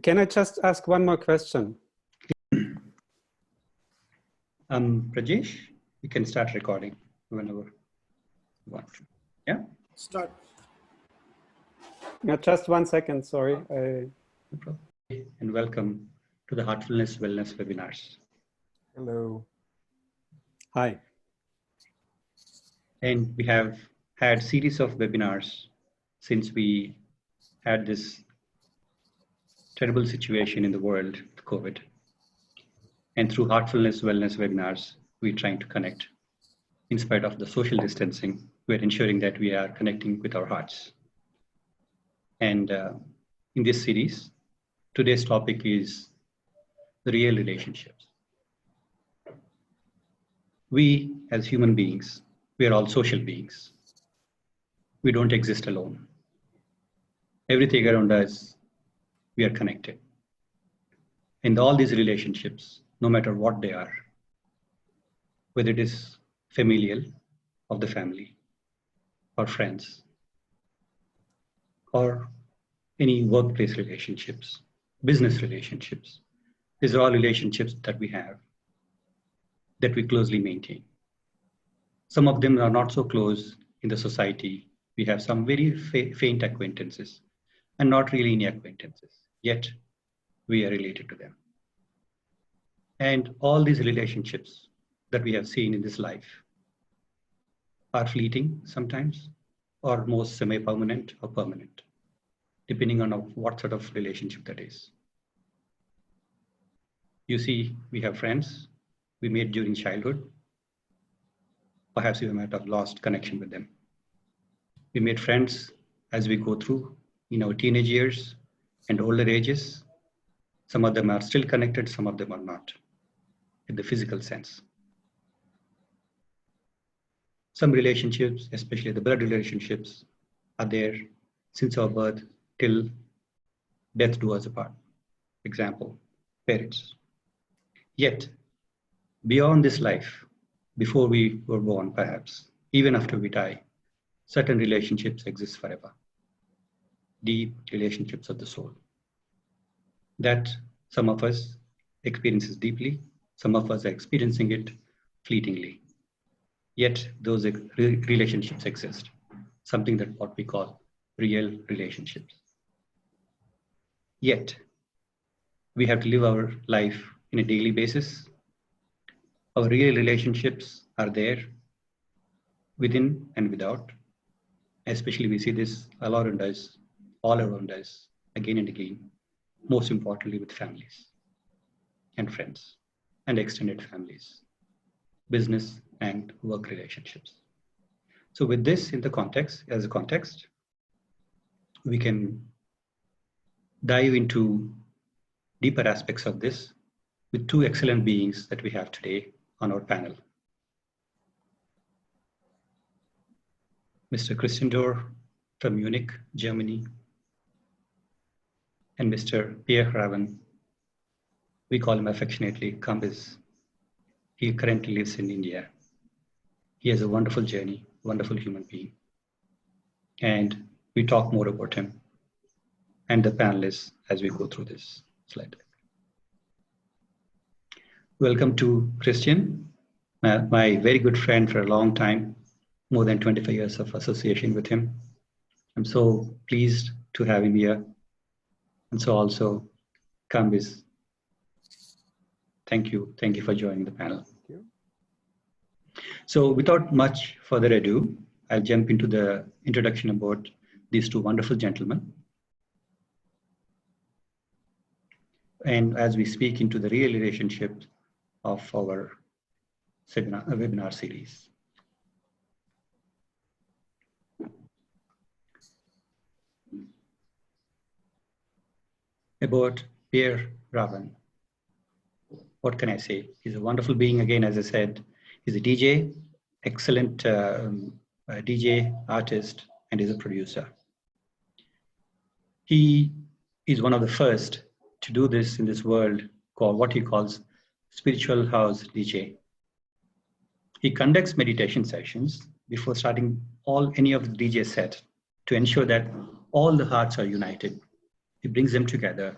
Can I just ask one more question? Rajesh, you can start recording whenever you want. Yeah? Start. Yeah, just 1 second, sorry. No problem. And welcome to the Heartfulness Wellness webinars. Hello. Hi. And we have had series of webinars since we had this terrible situation in the world, COVID. And through Heartfulness Wellness webinars, we're trying to connect. In spite of the social distancing, we're ensuring that we are connecting with our hearts. And in this series, today's topic is the real relationships. We, as human beings, we are all social beings. We don't exist alone. Everything around us, we are connected. And all these relationships, no matter what they are, whether it is familial, of the family, or friends, or any workplace relationships, business relationships, these are all relationships that we have, that we closely maintain. Some of them are not so close in the society. We have some very faint acquaintances and not really any acquaintances, yet we are related to them. And all these relationships that we have seen in this life are fleeting sometimes, or most semi-permanent or permanent, depending on what sort of relationship that is. You see, we have friends we made during childhood. Perhaps we might have lost connection with them. We made friends as we go through in our teenage years and older ages. Some of them are still connected, some of them are not, in the physical sense. Some relationships, especially the blood relationships, are there since our birth till death do us apart. Example, parents. Yet, beyond this life, before we were born perhaps, even after we die, certain relationships exist forever. Deep relationships of the soul. That some of us experiences deeply, some of us are experiencing it fleetingly. Yet those relationships exist, something that what we call real relationships. Yet we have to live our life in a daily basis. Our real relationships are there within and without. Especially we see this all around us, again and again, most importantly with families and friends and extended families, business and work relationships. So with this in the context, as a context, we can dive into deeper aspects of this with two excellent beings that we have today on our panel. Mr. Christian Duerr from Munich, Germany, and Mr. Pierre Ravan. We call him affectionately Kambis. He currently lives in India. He has a wonderful journey, wonderful human being. And we talk more about him and the panelists as we go through this slide deck. Welcome to Christian, my very good friend for a long time, more than 25 years of association with him. I'm so pleased to have him here. And so also, Kambis, thank you for joining the panel. Thank you. So without much further ado, I'll jump into the introduction about these two wonderful gentlemen. And as we speak into the real relationship of our webinar series. About Pierre Ravan. What can I say? He's a wonderful being. Again, as I said, he's a DJ, excellent DJ, artist, and he's a producer. He is one of the first to do this in this world, called what he calls spiritual house DJ. He conducts meditation sessions before starting any of the DJ set to ensure that all the hearts are united. He brings them together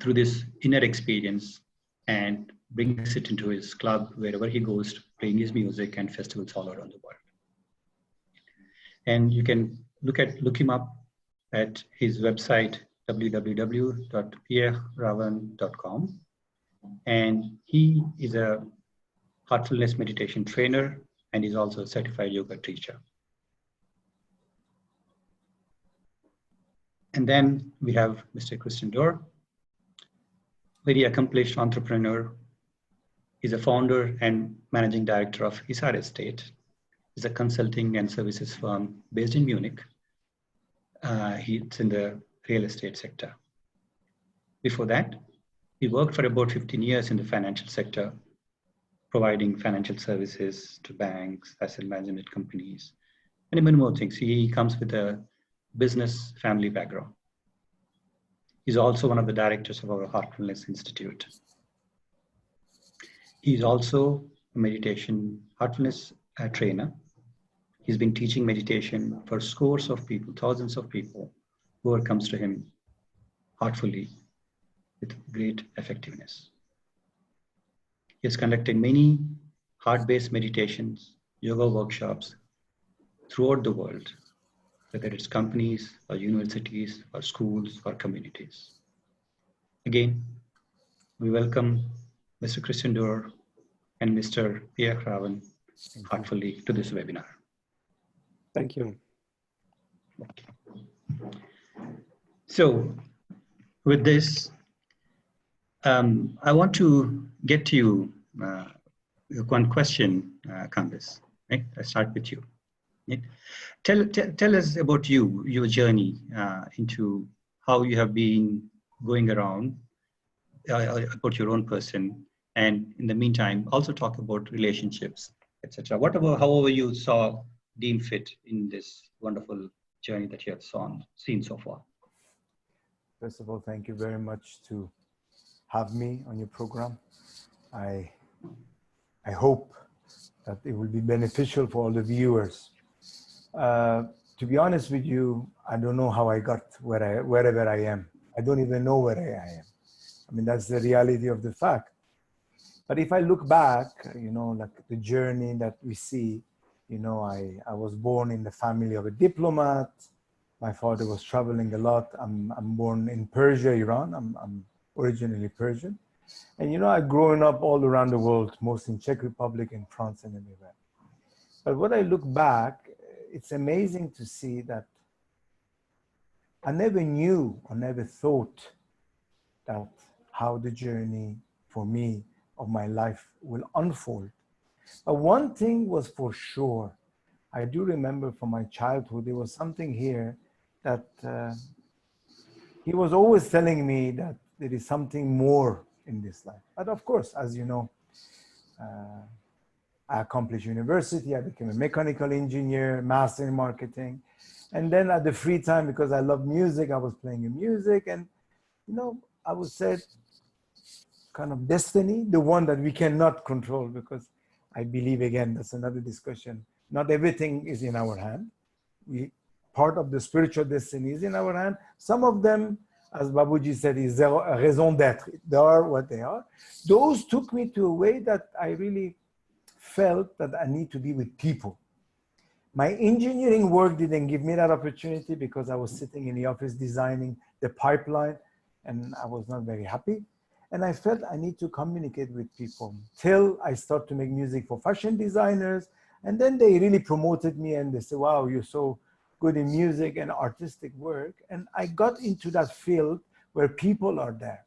through this inner experience and brings it into his club wherever he goes, playing his music and festivals all around the world. And you can look him up at his website, www.pierreravan.com. And he is a heartfulness meditation trainer, and he's also a certified yoga teacher. And then we have Mr. Christian Duerr, very accomplished entrepreneur. He's a founder and managing director of Isar Estate. It's a consulting and services firm based in Munich. He's in the real estate sector. Before that, he worked for about 15 years in the financial sector, providing financial services to banks, asset management companies, and many more things. He comes with a business family background. He's also one of the directors of our Heartfulness Institute. He's also a meditation heartfulness trainer. He's been teaching meditation for scores of people, thousands of people, whoever comes to him heartfully with great effectiveness. He has conducted many heart-based meditations, yoga workshops throughout the world, whether it's companies or universities or schools or communities. Again, we welcome Mr. Christian Duerr and Mr. Pierre Ravan heartfully to this webinar. Thank you. So with this, I want to get to you one question, Candice. Right? Let's start with you. Right? Tell us about you, your journey into how you have been going around, about your own person, and in the meantime, also talk about relationships, etc. However you deem fit in this wonderful journey that you have seen so far. First of all, thank you very much to have me on your program. I hope that it will be beneficial for all the viewers. To be honest with you, I don't know how I got wherever I am. I don't even know where I am. I mean, that's the reality of the fact. But if I look back, like the journey that we see, I was born in the family of a diplomat. My father was traveling a lot. I'm born in Persia, Iran. I'm originally Persian. And I've grown up all around the world, most in Czech Republic, in France, and everywhere. But when I look back, it's amazing to see that I never knew or never thought that how the journey for me of my life will unfold. But one thing was for sure. I do remember from my childhood, there was something here that he was always telling me that there is something more in this life. But of course, as you know, I accomplished university. I became a mechanical engineer, master in marketing. And then at the free time, because I love music, I was playing music. And, I would say kind of destiny, the one that we cannot control, because I believe, again, that's another discussion. Not everything is in our hand. Part of the spiritual destiny is in our hand. Some of them, as Babuji said, is their raison d'être. They are what they are. Those took me to a way that I really felt that I need to be with people. My engineering work didn't give me that opportunity because I was sitting in the office designing the pipeline and I was not very happy. And I felt I need to communicate with people till I start to make music for fashion designers. And then they really promoted me and they said, wow, you're so good in music and artistic work. And I got into that field where people are there.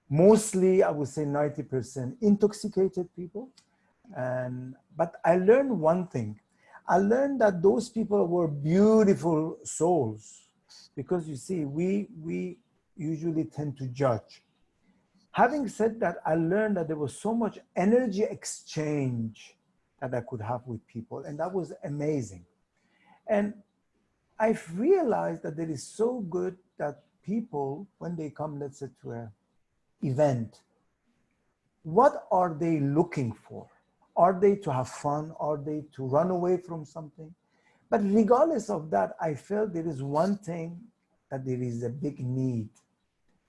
Mostly, I would say 90% intoxicated people. But I learned one thing. I learned that those people were beautiful souls because you see, we usually tend to judge. Having said that, I learned that there was so much energy exchange that I could have with people, and that was amazing. And I've realized that it is so good that people, when they come, let's say, to an event, what are they looking for? Are they to have fun? Are they to run away from something? But regardless of that, I felt there is one thing that there is a big need.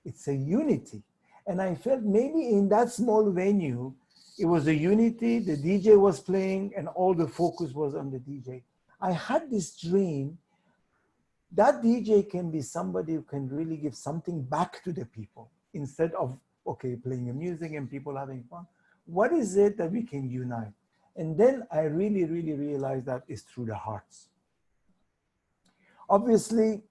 It's a unity. And I felt maybe in that small venue, it was a unity, the DJ was playing and all the focus was on the DJ. I had this dream that DJ can be somebody who can really give something back to the people instead of, okay, playing the music and people having fun. What is it that we can unite? And then I really, really realized that is through the hearts. Obviously,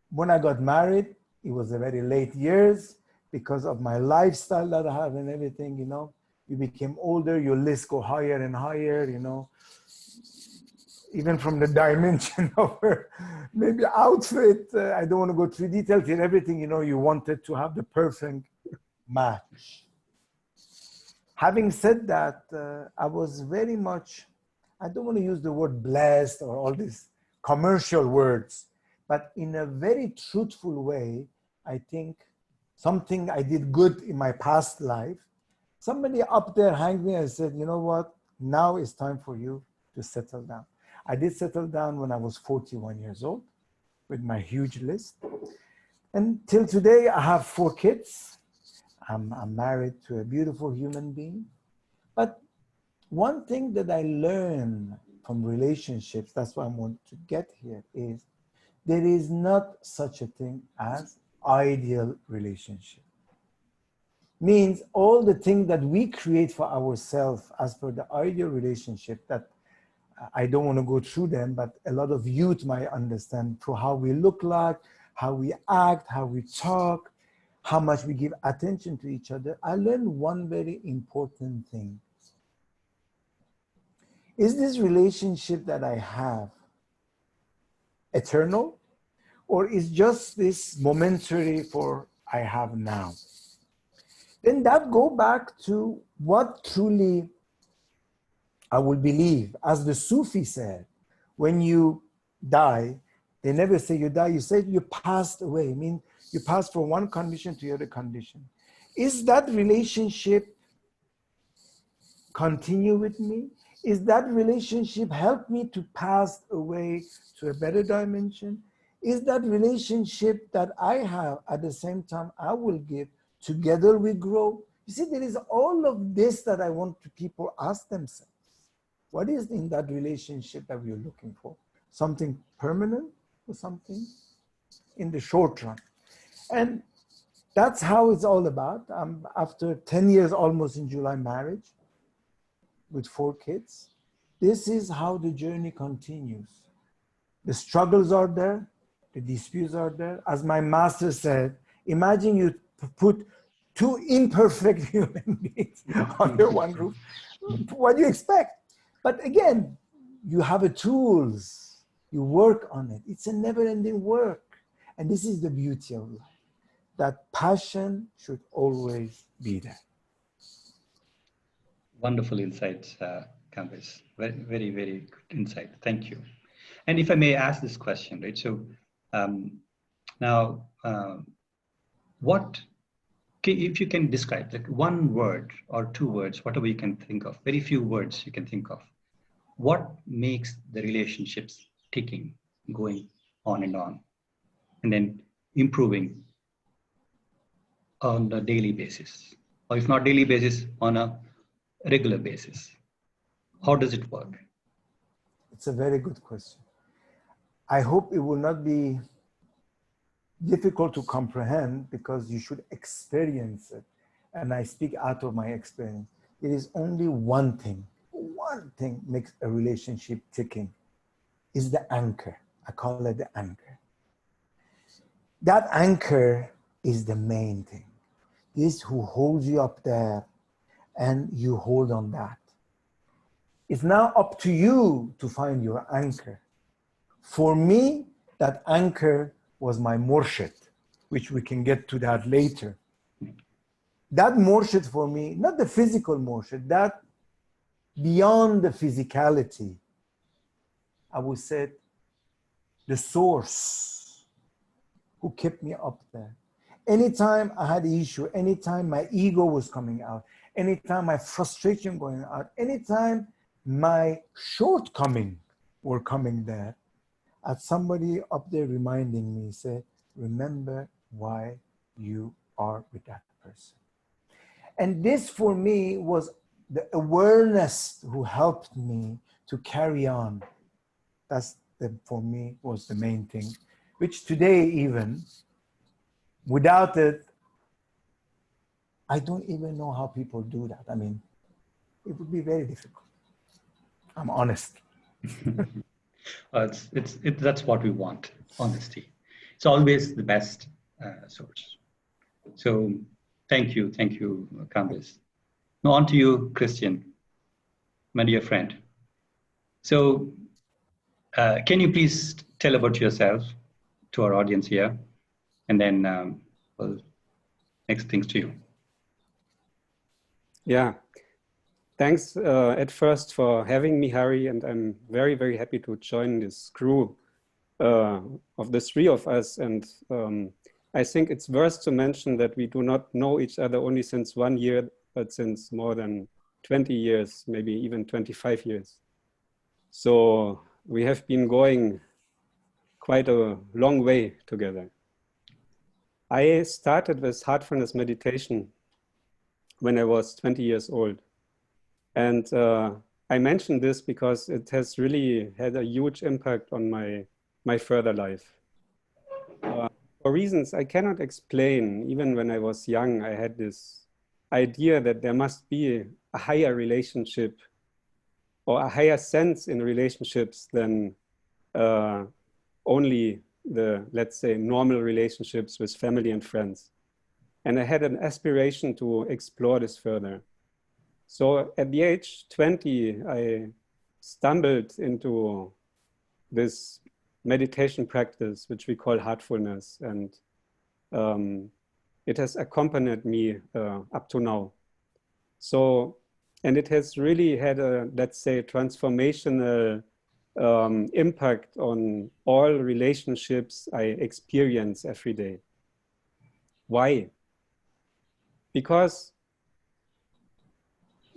when I got married, it was a very late years because of my lifestyle that I have and everything, you know. You became older, your list go higher and higher, you know. Even from the dimension of her, maybe outfit, I don't want to go through details in everything, you know, you wanted to have the perfect match. Having said that, I was very much, I don't want to use the word blessed or all these commercial words, but in a very truthful way, I think something I did good in my past life, somebody up there hanged me and said, you know what, now it's time for you to settle down. I did settle down when I was 41 years old with my huge list. And till today, I have 4 kids. I'm married to a beautiful human being. But one thing that I learned from relationships, that's why I want to get here, is there is not such a thing as ideal relationship. Means all the things that we create for ourselves as per the ideal relationship that I don't want to go through them, but a lot of youth might understand through how we look like, how we act, how we talk, how much we give attention to each other. I learned one very important thing. Is this relationship that I have eternal, or is just this momentary for I have now? Then that go back to what truly I will believe. As the Sufi said, when you die, they never say you die, you say you passed away. I mean, you passed from one condition to the other condition. Is that relationship continue with me? Is that relationship help me to pass away to a better dimension? Is that relationship that I have at the same time I will give, together we grow? You see, there is all of this that I want to people ask themselves. What is in that relationship that we're looking for? Something permanent or something in the short run? And that's how it's all about. After 10 years almost in July marriage with 4 kids, this is how the journey continues. The struggles are there, the disputes are there. As my master said, imagine you put 2 imperfect human beings under one roof. What do you expect? But again, you have the tools, you work on it. It's a never-ending work. And this is the beauty of life, that passion should always be there. Wonderful insights, Kamlesh. Very, very, very good insight. Thank you. And if I may ask this question, right? So now, if you can describe like 1 word or 2 words, whatever you can think of, very few words you can think of, what makes the relationships ticking, going on, and then improving on a daily basis, or if not daily basis, on a regular basis? How does it work? It's a very good question. I hope it will not be difficult to comprehend because you should experience it. And I speak out of my experience. It is only one thing makes a relationship ticking, is the anchor. I call it the anchor. That anchor is the main thing. This who holds you up there and you hold on that. It's now up to you to find your anchor. For me, that anchor was my murshid, which we can get to that later. That murshid for me, not the physical murshid, that beyond the physicality, I would say the source who kept me up there. Anytime I had an issue, anytime my ego was coming out, anytime my frustration going out, anytime my shortcoming were coming there, at somebody up there reminding me, say, remember why you are with that person. And this for me was the awareness who helped me to carry on. That's for me was the main thing, which today even, without it, I don't even know how people do that. I mean, it would be very difficult. I'm honest. That's what we want, honesty. It's always the best source. So thank you, Kamlesh. Now on to you, Christian, my dear friend. So can you please tell about yourself to our audience here, and then well, next things to you. Yeah, thanks at first for having me, Harry, and I'm very, very happy to join this crew of the three of us. And I think it's worth to mention that we do not know each other only since 1 year, but since more than 20 years, maybe even 25 years. So we have been going quite a long way together. I started with heartfulness meditation when I was 20 years old. And I mention this because it has really had a huge impact on my further life. For reasons I cannot explain, even when I was young, I had this idea that there must be a higher relationship or a higher sense in relationships than only the, let's say, normal relationships with family and friends. And I had an aspiration to explore this further. So at the age 20, I stumbled into this meditation practice, which we call heartfulness. And it has accompanied me up to now. So, and it has really had a, let's say, transformational impact on all relationships I experience every day. Why? Because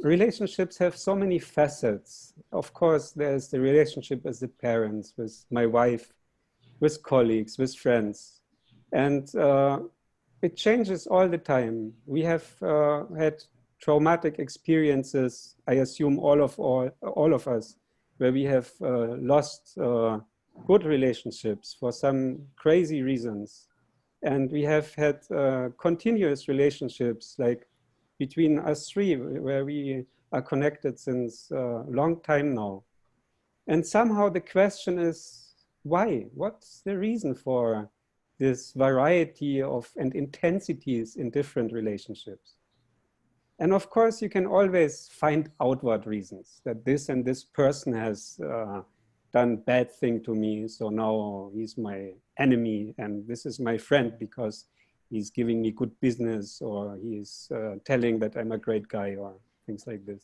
relationships have so many facets. Of course, there's the relationship as the parents, with my wife, with colleagues, with friends. And it changes all the time. We have had traumatic experiences, I assume all of us, where we have lost good relationships for some crazy reasons. And we have had continuous relationships, like between us three, where we are connected since a long time now. And somehow the question is, why? What's the reason for this variety of and intensities in different relationships? And of course, you can always find outward reasons that this and this person has done bad thing to me, so now he's my enemy, and this is my friend because he's giving me good business, or he's telling that I'm a great guy, or things like this.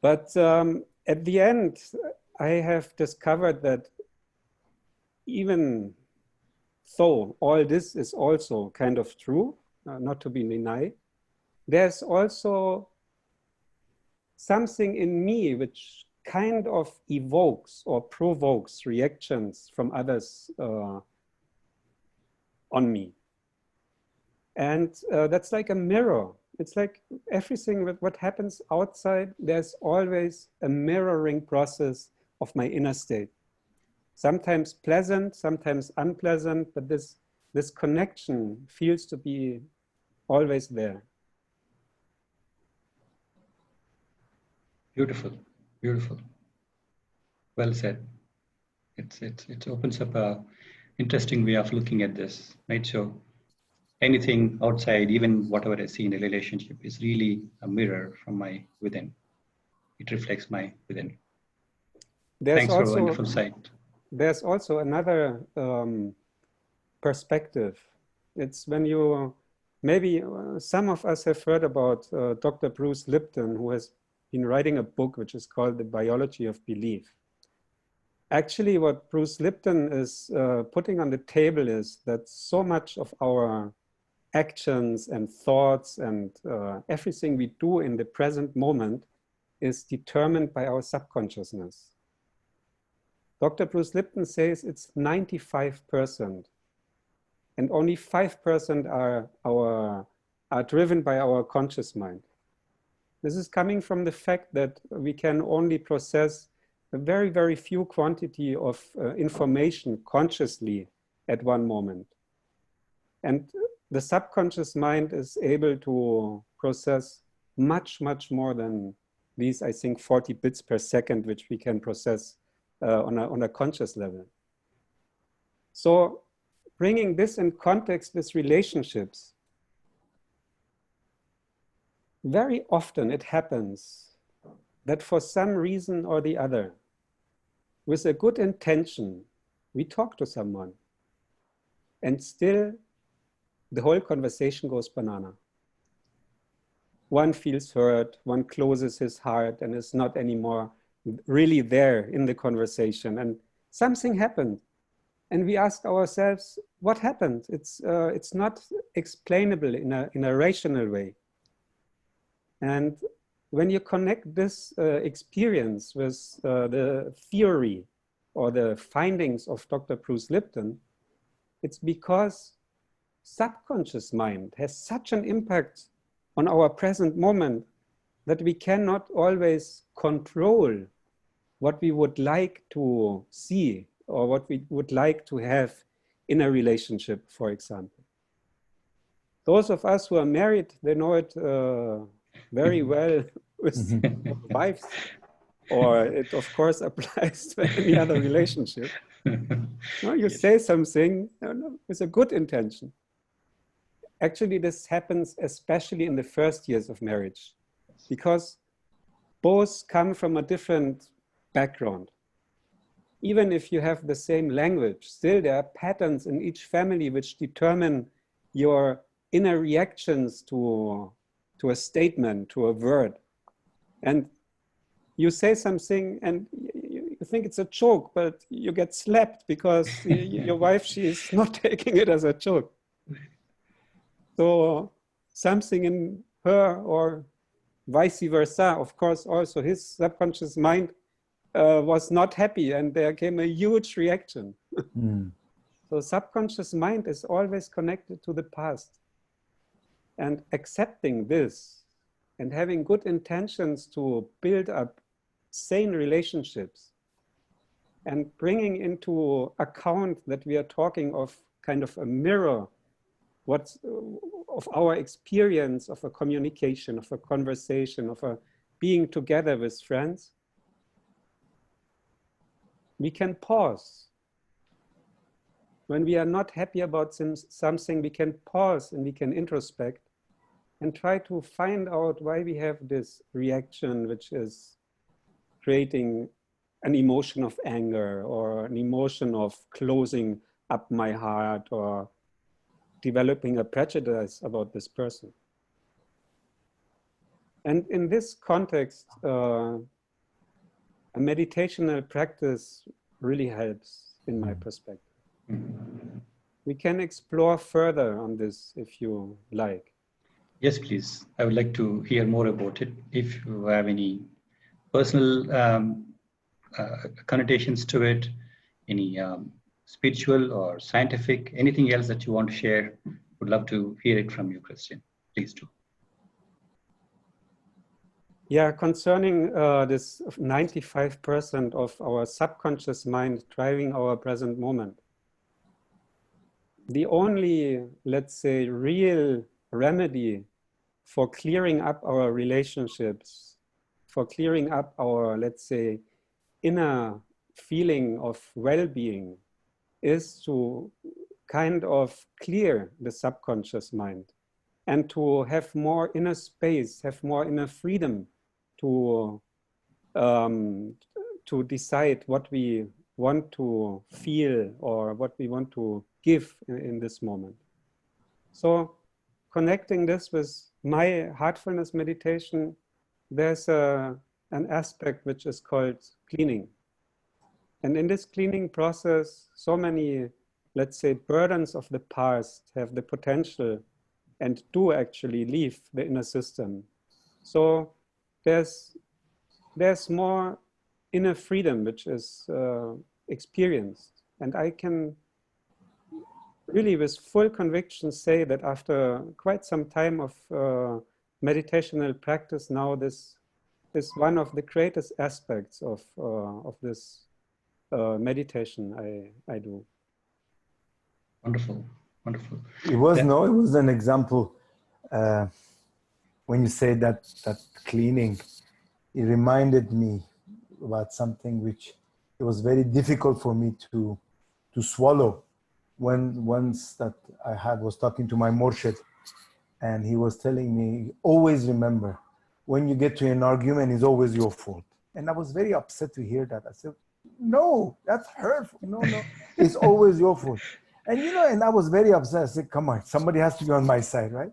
But at the end, I have discovered that even though all this is also kind of true, not to be denied, there's also something in me which kind of evokes or provokes reactions from others on me. And that's like a mirror. It's like everything with what happens outside, there's always a mirroring process of my inner state. Sometimes pleasant, sometimes unpleasant, but this connection feels to be always there. Beautiful, beautiful. Well said. It opens up a interesting way of looking at this, right? So anything outside, even whatever I see in a relationship, is really a mirror from my within. It reflects my within. Thanks for a wonderful sight. There's also another perspective. It's when you, maybe some of us have heard about Dr. Bruce Lipton, who has been writing a book which is called The Biology of Belief. Actually, what Bruce Lipton is putting on the table is that so much of our actions and thoughts and everything we do in the present moment is determined by our subconsciousness. Dr. Bruce Lipton says it's 95%. and only 5% are driven by our conscious mind. This is coming from the fact that we can only process a very, very few quantity of information consciously at one moment. And the subconscious mind is able to process much, much more than these, I think, 40 bits per second, which we can process on a conscious level. So bringing this in context with relationships, very often it happens that for some reason or the other, with a good intention, we talk to someone and still the whole conversation goes banana. One feels hurt, one closes his heart and is not anymore really there in the conversation, and something happened. And we ask ourselves, what happened? It's not explainable in a rational way. And when you connect this experience with the theory or the findings of Dr. Bruce Lipton, it's because subconscious mind has such an impact on our present moment that we cannot always control what we would like to see or what we would like to have in a relationship, for example. Those of us who are married, they know it very well with wives, or it of course applies to any other relationship. No, you say something with a good intention. Actually, this happens especially in the first years of marriage, because both come from a different background. Even if you have the same language, still there are patterns in each family which determine your inner reactions to a statement, to a word. And you say something and you think it's a joke, but you get slapped because your wife, she is not taking it as a joke. So something in her, or vice versa, of course, also his subconscious mind was not happy, and there came a huge reaction. So subconscious mind is always connected to the past. And accepting this and having good intentions to build up sane relationships and bringing into account that we are talking of kind of a mirror of our experience of a communication, of a conversation, of a being together with friends, we can pause. When we are not happy about something, we can pause and we can introspect and try to find out why we have this reaction, which is creating an emotion of anger or an emotion of closing up my heart or developing a prejudice about this person. And in this context, a meditational practice really helps, in my perspective. We can explore further on this if you like. Yes, please. I would like to hear more about it. If you have any personal connotations to it, any spiritual or scientific, anything else that you want to share, would love to hear it from you, Christian. Please do. Yeah, concerning this 95% of our subconscious mind driving our present moment, the only, let's say, real remedy for clearing up our relationships, for clearing up our, let's say, inner feeling of well-being, is to kind of clear the subconscious mind and to have more inner space, have more inner freedom to decide what we want to feel or what we want to give in this moment. So connecting this with my heartfulness meditation, there's an aspect which is called cleaning. And in this cleaning process, so many, let's say, burdens of the past have the potential and do actually leave the inner system. So there's more inner freedom which is experienced. And I can really with full conviction say that after quite some time of meditational practice now, this is one of the greatest aspects of this meditation I do. Wonderful, wonderful. It was an example when you say that cleaning. It reminded me about something which it was very difficult for me to swallow. Once that I was talking to my Murshid, and he was telling me, always remember, when you get to an argument, it's always your fault. And I was very upset to hear that. I said, no, that's hurtful. No, it's always your fault. And and I was very upset. I said, come on, somebody has to be on my side, right?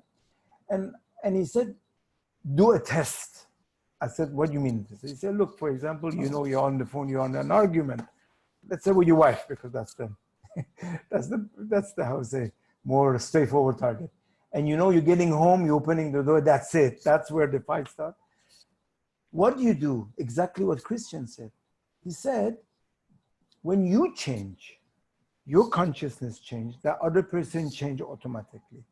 And he said, do a test. I said, what do you mean? He said, look, for example, you're on the phone, you're on an argument. Let's say with your wife, because that's the how to say, more straightforward target. And you're getting home, you're opening the door, that's it. That's where the fight starts. What do you do? Exactly what Christian said. He said, when you change, your consciousness change, the other person change automatically.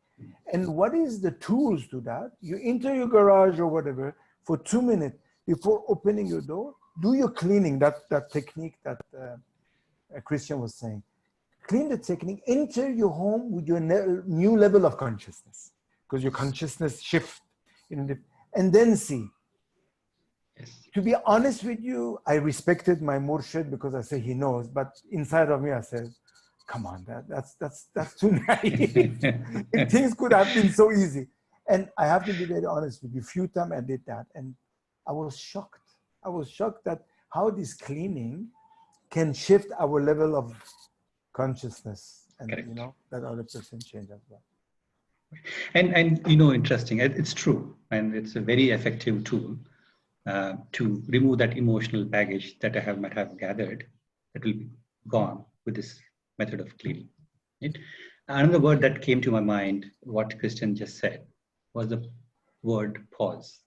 And what is the tools to that? You enter your garage or whatever for 2 minutes before opening your door, do your cleaning, that technique that Christian was saying. Clean the technique, enter your home with your new level of consciousness, because your consciousness shift, and then see. Yes. To be honest with you, I respected my Murshid because I say he knows, but inside of me I said, come on, that's too naive. If things could have been so easy. And I have to be very honest with you, few times I did that, and I was shocked. I was shocked that how this cleaning can shift our level of consciousness, and Correct. that other person change as well. And interesting. It's true, and it's a very effective tool to remove that emotional baggage that I might have gathered that will be gone with this method of cleaning. Right? Another word that came to my mind, what Christian just said, was the word pause.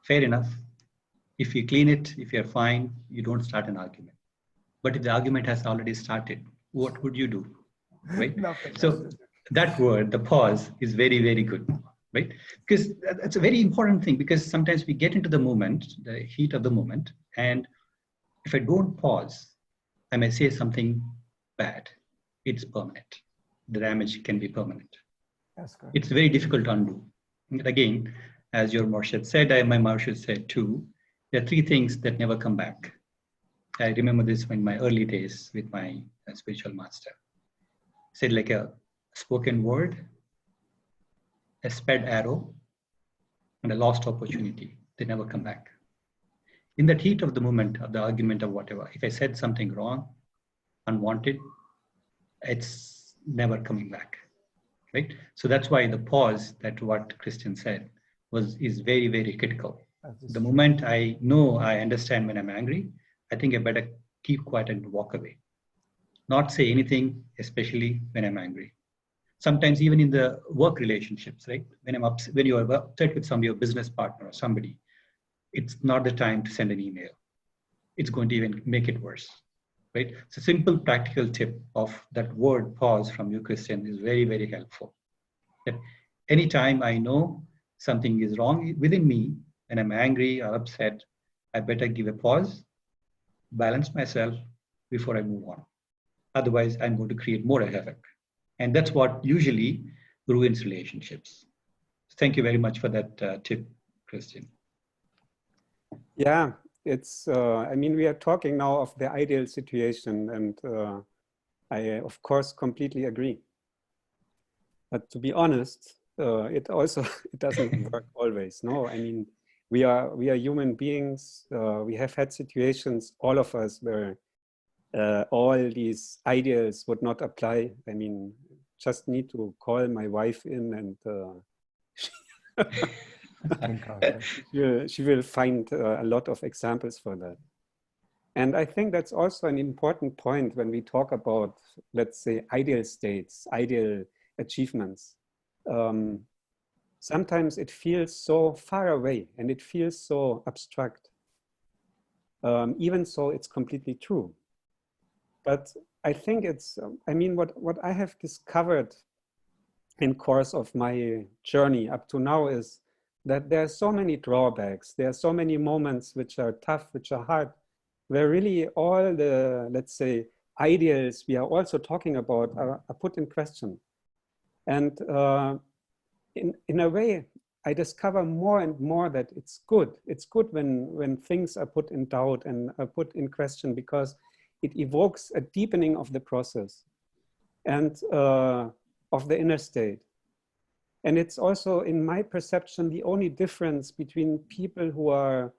Fair enough. If you clean it, if you're fine, you don't start an argument. But if the argument has already started, what would you do? Right? Nothing. So that word, the pause, is very, very good. Right? Because that's a very important thing, because sometimes we get into the moment, the heat of the moment, and if I don't pause, I may say something bad. It's permanent. The damage can be permanent. That's correct. It's very difficult to undo. And again, as your Murshid said, my Murshid said too, there are 3 things that never come back. I remember this in my early days with my spiritual master. He said, like a spoken word, a sped arrow, and a lost opportunity. They never come back. In that heat of the moment, of the argument, of whatever, if I said something wrong, unwanted, it's never coming back. Right? So that's why the pause, that what Christian said, is very, very critical. The moment I know, I understand when I'm angry, I think I better keep quiet and walk away. Not say anything, especially when I'm angry. Sometimes even in the work relationships, right? When you are upset with somebody, your business partner or somebody, it's not the time to send an email. It's going to even make it worse, right? So simple practical tip of that word pause from you, Christian, is very, very helpful. That anytime I know something is wrong within me and I'm angry or upset, I better give a pause, balance myself before I move on. Otherwise, I'm going to create more havoc. And that's what usually ruins relationships. Thank you very much for that tip, Christian. Yeah, it's, I mean, we are talking now of the ideal situation, and I, of course, completely agree. But to be honest, it doesn't work always. No, I mean, we are human beings. We have had situations, all of us, where all these ideals would not apply. I mean, just need to call my wife in, and she will find a lot of examples for that. And I think that's also an important point when we talk about, let's say, ideal states, ideal achievements. Sometimes it feels so far away and it feels so abstract, even so it's completely true. But I think it's, I mean, what I have discovered in course of my journey up to now is that there are so many drawbacks. There are so many moments which are tough, which are hard, where really all the, let's say, ideals we are also talking about are put in question. And in a way, I discover more and more that it's good. It's good when things are put in doubt and are put in question, because it evokes a deepening of the process and of the inner state. And it's also, in my perception, the only difference between people who are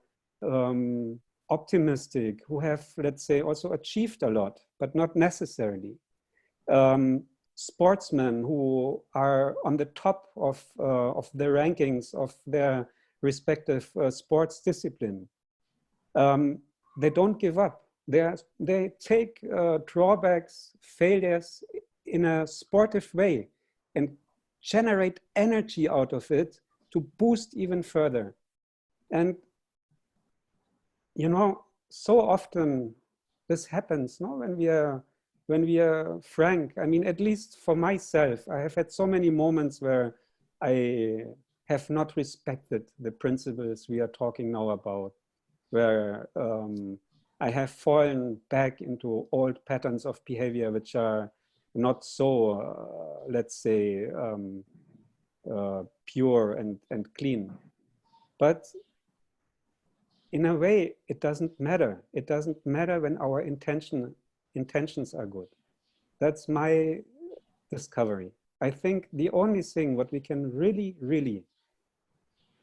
optimistic, who have, let's say, also achieved a lot, but not necessarily. Sportsmen who are on the top of the rankings of their respective sports discipline. They don't give up. They take drawbacks, failures in a sportive way and generate energy out of it to boost even further. And, you know, so often this happens, no? When we are frank. I mean, at least for myself, I have had so many moments where I have not respected the principles we are talking now about, where I have fallen back into old patterns of behavior which are not so, let's say, pure and clean. But in a way, it doesn't matter. It doesn't matter when our intentions are good. That's my discovery. I think the only thing what we can really, really,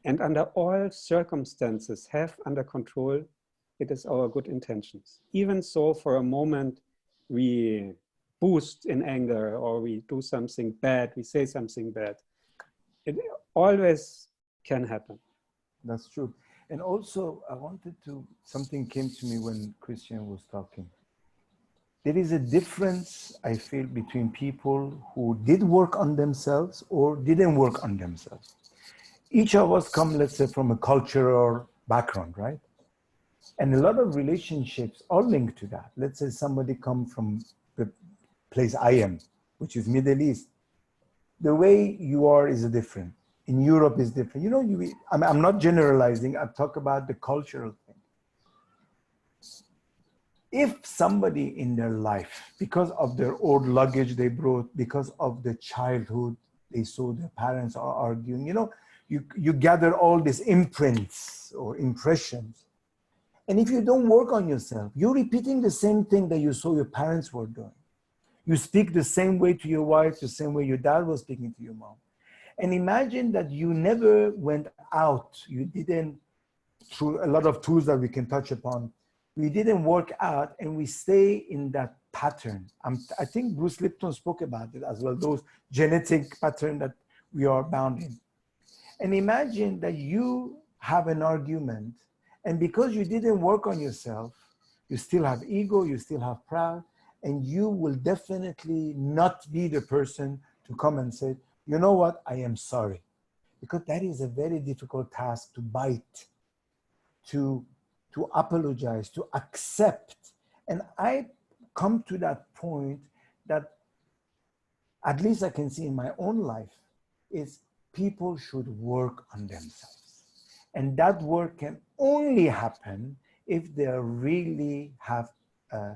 and under all circumstances have under control, it is our good intentions. Even so, for a moment, we boost in anger, or we do something bad, we say something bad. It always can happen. That's true. And also, I wanted to, something came to me when Christian was talking. There is a difference, I feel, between people who did work on themselves or didn't work on themselves. Each of us come, let's say, from a cultural background, right? And a lot of relationships are linked to that. Let's say somebody come from the place I am, which is Middle East. The way you are is different. In Europe is different. You know, I'm not generalizing. I talk about the cultural thing. If somebody in their life, because of their old luggage they brought, because of the childhood they saw their parents are arguing, you know, you gather all these imprints or impressions. And if you don't work on yourself, you're repeating the same thing that you saw your parents were doing. You speak the same way to your wife, the same way your dad was speaking to your mom. And imagine that you never went out. You didn't, through a lot of tools that we can touch upon, we didn't work out and we stay in that pattern. I think Bruce Lipton spoke about it as well, those genetic patterns that we are bound in. And imagine that you have an argument, and because you didn't work on yourself, you still have ego, you still have pride, and you will definitely not be the person to come and say, you know what, I am sorry. Because that is a very difficult task to bite, to apologize, to accept. And I come to that point that at least I can see in my own life is people should work on themselves. And that work can only happen if they really have an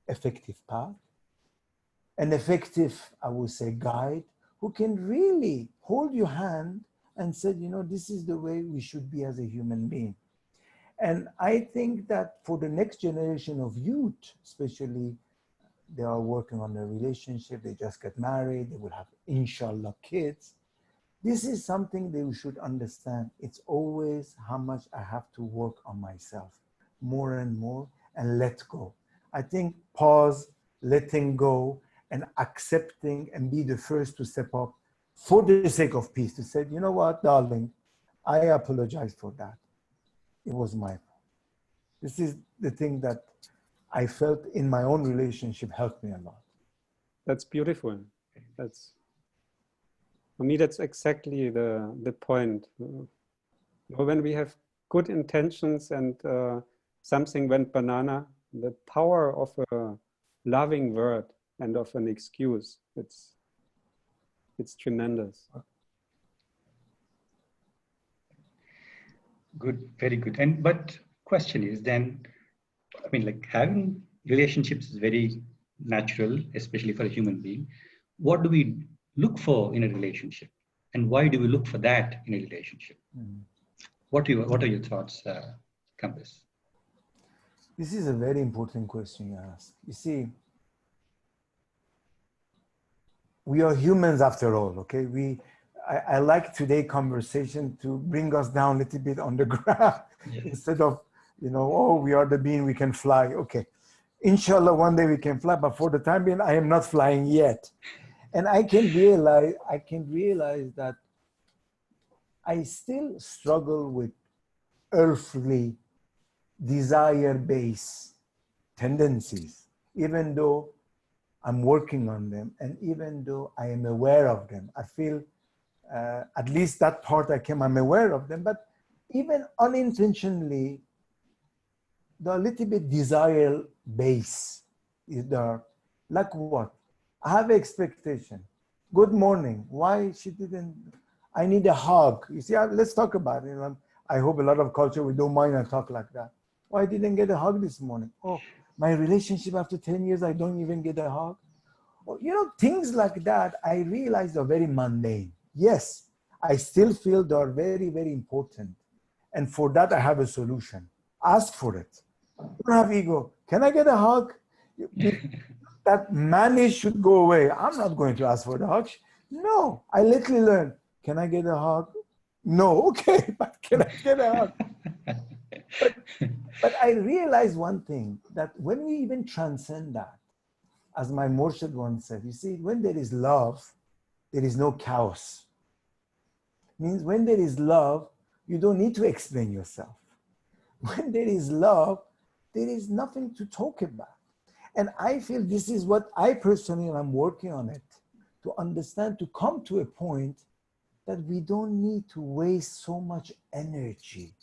effective path, an effective, I would say, guide, who can really hold your hand and say, you know, this is the way we should be as a human being. And I think that for the next generation of youth, especially, they are working on their relationship, they just get married, they will have, inshallah, kids. This is something they should understand. It's always how much I have to work on myself more and more and let go. I think pause, letting go, and accepting and be the first to step up for the sake of peace, to say, you know what, darling, I apologize for that. It was my fault. This is the thing that I felt in my own relationship helped me a lot. That's beautiful. That's, for me, that's exactly the point. When we have good intentions and something went banana, the power of loving word and of an excuse. It's tremendous. Good, very good. And but question is then, I mean, like having relationships is very natural, especially for a human being. What do we look for in a relationship, and why do we look for that in a relationship? Mm. What are your thoughts, Compass? This is a very important question you ask. You see, we are humans after all, okay? I like today's conversation to bring us down a little bit on the ground instead of, oh, we are the being, we can fly. Okay, inshallah, one day we can fly, but for the time being, I am not flying yet. And I can realize that I still struggle with earthly desire-based tendencies, even though I'm working on them, and even though I am aware of them. I feel at least that part I'm aware of them, but even unintentionally, the little bit desire base is there. Like what? I have expectation. Good morning. Why she didn't? I need a hug. You see, let's talk about it. I hope a lot of culture, we don't mind and talk like that. Why I didn't get a hug this morning? Oh, my relationship after 10 years, I don't even get a hug. Oh, things like that, I realize are very mundane. Yes, I still feel they are very, very important. And for that, I have a solution. Ask for it. Don't have ego. Can I get a hug? That manish should go away. I'm not going to ask for the hug. No, I literally learn. Can I get a hug? No, okay, but can I get a hug? But I realize one thing, that when we even transcend that, as my Murshid once said, you see, when there is love, there is no chaos. Means when there is love, you don't need to explain yourself. When there is love, there is nothing to talk about. And I feel this is what I personally, and I'm working on it, to understand, to come to a point that we don't need to waste so much energy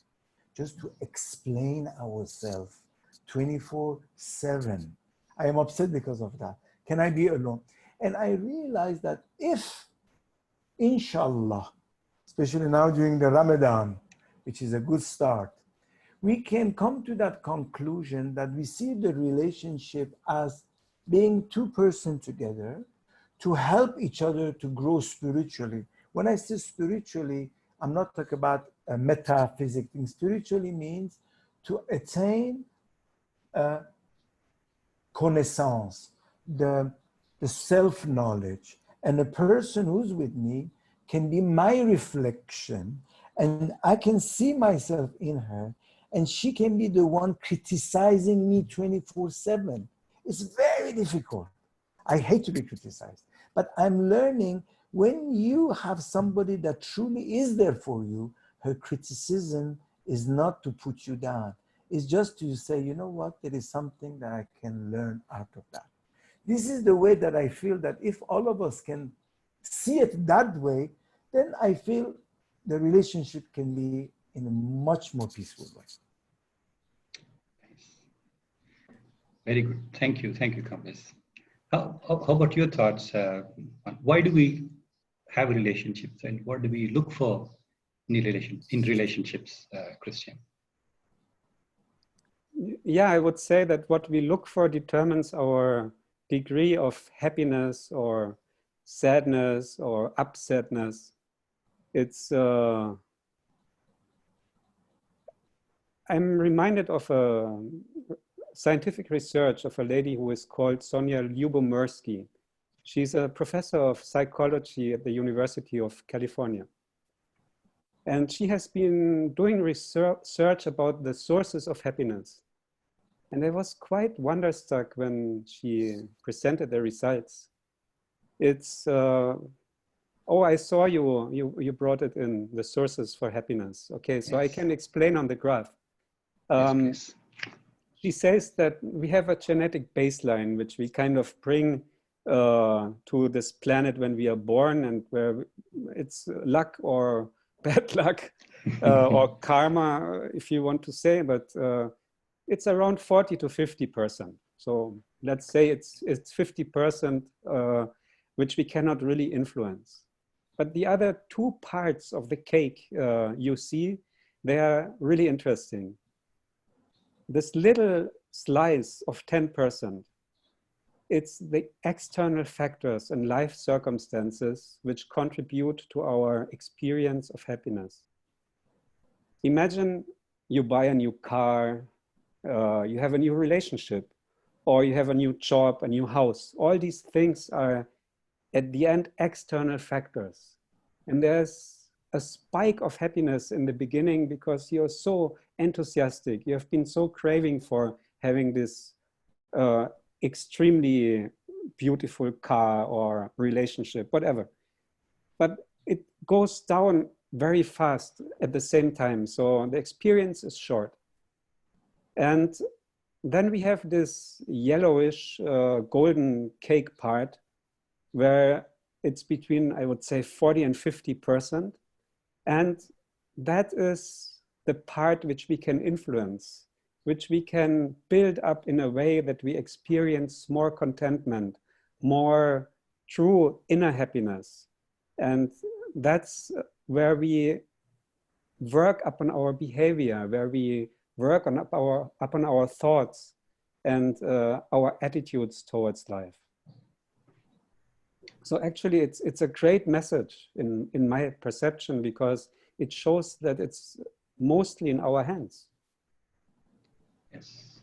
just to explain ourselves 24/7. I am upset because of that. Can I be alone? And I realize that if, inshallah, especially now during the Ramadan, which is a good start, we can come to that conclusion that we see the relationship as being two persons together to help each other to grow spiritually. When I say spiritually, I'm not talking about a metaphysic thing. Spiritually means to attain connaissance, the self-knowledge. And the person who's with me can be my reflection, and I can see myself in her, and she can be the one criticizing me 24/7. It's very difficult. I hate to be criticized, but I'm learning when you have somebody that truly is there for you, her criticism is not to put you down. It's just to say, you know what, there is something that I can learn out of that. This is the way that I feel that if all of us can see it that way, then I feel the relationship can be in a much more peaceful way. Very good. Thank you, Compass. How about your thoughts? Why do we have relationships, and what do we look for in relationships, Christian? Yeah, I would say that what we look for determines our degree of happiness or sadness or upsetness. It's I'm reminded of a scientific research of a lady who is called Sonja Lyubomirsky. She's a professor of psychology at the University of California. And she has been doing research about the sources of happiness. And I was quite wonderstruck when she presented the results. It's, oh, I saw you brought it in, the sources for happiness. Okay, so yes. I can explain on the graph. Yes, she says that we have a genetic baseline, which we kind of bring to this planet when we are born, and where it's luck or bad luck or karma, if you want to say, but it's around 40 to 50%. So let's say it's 50% which we cannot really influence. But the other 2 parts of the cake you see, they are really interesting. This little slice of 10%, it's the external factors and life circumstances which contribute to our experience of happiness. Imagine you buy a new car, you have a new relationship, or you have a new job, a new house. All these things are, at the end, external factors. And there's a spike of happiness in the beginning because you're so enthusiastic. You have been so craving for having this extremely beautiful car or relationship, whatever. But it goes down very fast at the same time. So the experience is short. And then we have this yellowish golden cake part where it's between, I would say, 40 and 50%. And that is the part which we can influence, which we can build up in a way that we experience more contentment, more true inner happiness. And that's where we work upon our behavior, where we work upon our thoughts and our attitudes towards life. So actually it's a great message in my perception, because it shows that it's mostly in our hands. Yes.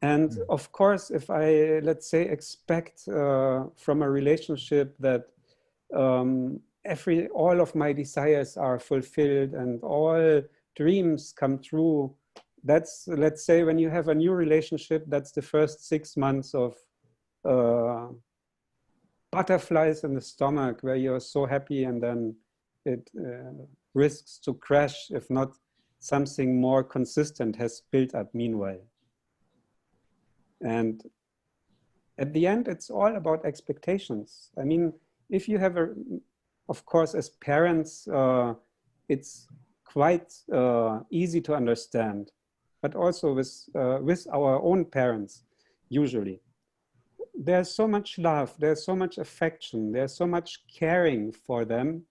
And of course, if I, let's say, expect from a relationship that all of my desires are fulfilled and all dreams come true, that's, let's say, when you have a new relationship, that's the first 6 months of butterflies in the stomach, where you're so happy, and then it risks to crash if not something more consistent has built up meanwhile. And at the end, it's all about expectations. I mean, if you have of course, as parents, it's quite easy to understand, but also with our own parents, usually. There's so much love, there's so much affection, there's so much caring for them,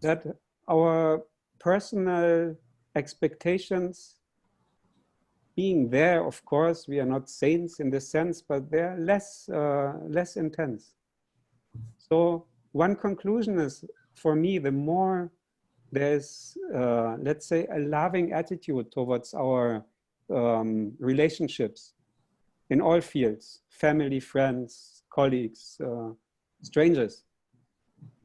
that our personal expectations, being there, of course, we are not saints in this sense, but they're less intense. So one conclusion is, for me, the more there's, let's say, a loving attitude towards our relationships in all fields, family, friends, colleagues, strangers,